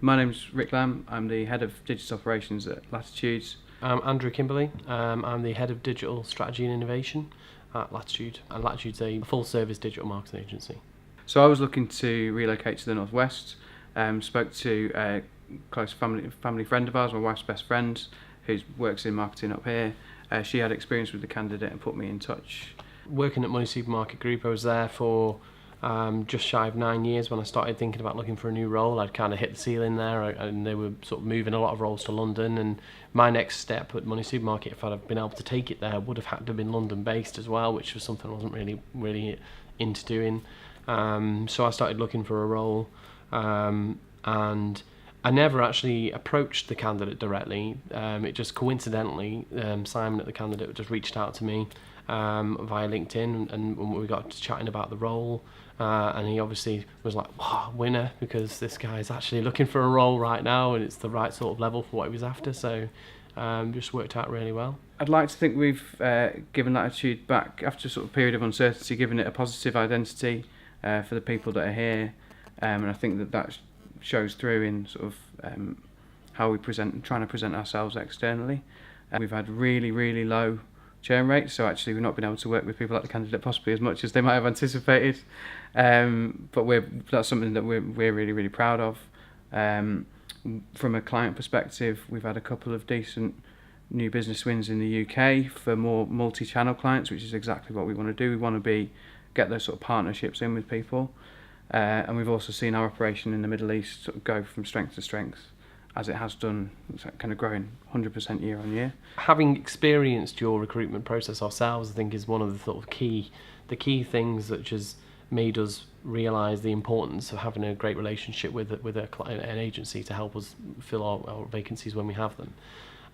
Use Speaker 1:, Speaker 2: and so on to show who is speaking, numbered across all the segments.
Speaker 1: My name's Lamb. I'm the head of digital operations at Latitude.
Speaker 2: I'm Andrew Kimberley. I'm the head of digital strategy and innovation at Latitude, and Latitude's a full-service digital marketing agency.
Speaker 1: So I was looking to relocate to the northwest. Spoke to a close family friend of ours, my wife's best friend, who works in marketing up here. She had experience with the candidate and put me in touch.
Speaker 2: Working at Money Supermarket Group, I was there for just shy of 9 years when I started thinking about looking for a new role. I'd kind of hit the ceiling there, and they were sort of moving a lot of roles to London, and my next step at Money Supermarket, if I'd have been able to take it there, would have had to have been London based as well, which was something I wasn't really into doing. So I started looking for a role, and I never actually approached the candidate directly. It just coincidentally, Simon at the candidate just reached out to me via LinkedIn, and we got to chatting about the role, and he obviously was like, wow, winner, because this guy's actually looking for a role right now and it's the right sort of level for what he was after, so just worked out really well.
Speaker 1: I'd like to think we've given Latitude back after sort of period of uncertainty, given it a positive identity for the people that are here, and I think that shows through in sort of how we trying to present ourselves externally. We've had really low churn rates, so actually we've not been able to work with people like the candidate possibly as much as they might have anticipated, but that's something that we're really proud of. From a client perspective, we've had a couple of decent new business wins in the UK for more multi-channel clients, which is exactly what we want to do. We want to get those sort of partnerships in with people, and we've also seen our operation in the Middle East sort of go from strength to strength, as it has done, kind of growing 100% year on year.
Speaker 2: Having experienced your recruitment process ourselves, I think is one of the sort of key things that just made us realise the importance of having a great relationship with an agency to help us fill our vacancies when we have them.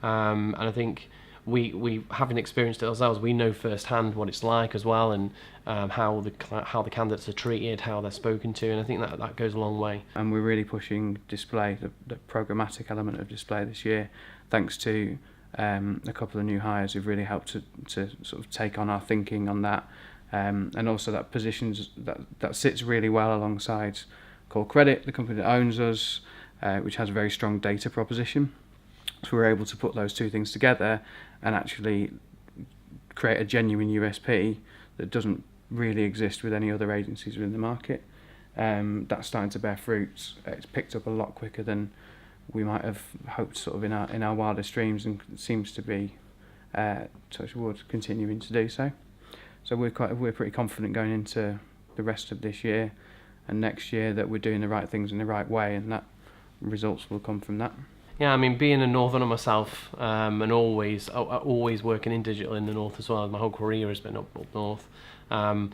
Speaker 2: And I think we having experienced it ourselves, we know firsthand what it's like as well, and how the candidates are treated, how they're spoken to, and I think that goes a long way.
Speaker 1: And we're really pushing display, the programmatic element of display this year, thanks to a couple of new hires who've really helped to sort of take on our thinking on that, and also that positions that sits really well alongside Call Credit, the company that owns us, which has a very strong data proposition. So we're able to put those two things together and actually create a genuine USP that doesn't really exist with any other agencies within the market. That's starting to bear fruit. It's picked up a lot quicker than we might have hoped, sort of in our wildest dreams, and seems to be, touch wood, continuing to do so. So we're pretty confident going into the rest of this year and next year that we're doing the right things in the right way, and that results will come from that.
Speaker 2: Yeah, I mean, being a northerner myself, and always working in digital in the north as well. My whole career has been up north. I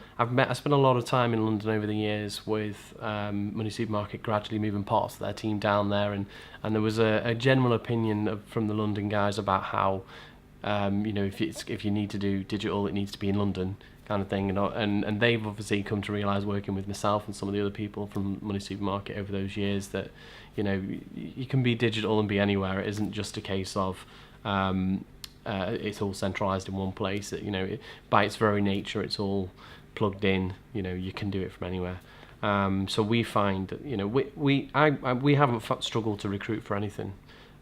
Speaker 2: spent a lot of time in London over the years with Money Supermarket gradually moving parts of their team down there, and there was a general opinion from the London guys about how if you need to do digital, it needs to be in London, kind of thing, and they've obviously come to realise, working with myself and some of the other people from Money Supermarket over those years, that you can be digital and be anywhere. It isn't just a case of it's all centralised in one place. By its very nature, it's all plugged in. You can do it from anywhere. So we find that we haven't struggled to recruit for anything.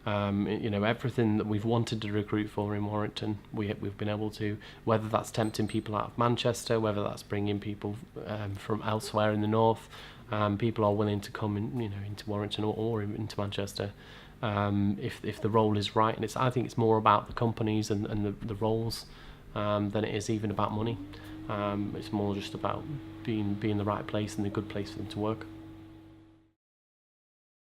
Speaker 2: Everything that we've wanted to recruit for in Warrington, we've been able to, whether that's tempting people out of Manchester, whether that's bringing people from elsewhere in the north. People are willing to come into Warrington or into Manchester if the role is right. And I think it's more about the companies and the roles than it is even about money. It's more just about being the right place and the good place for them to work.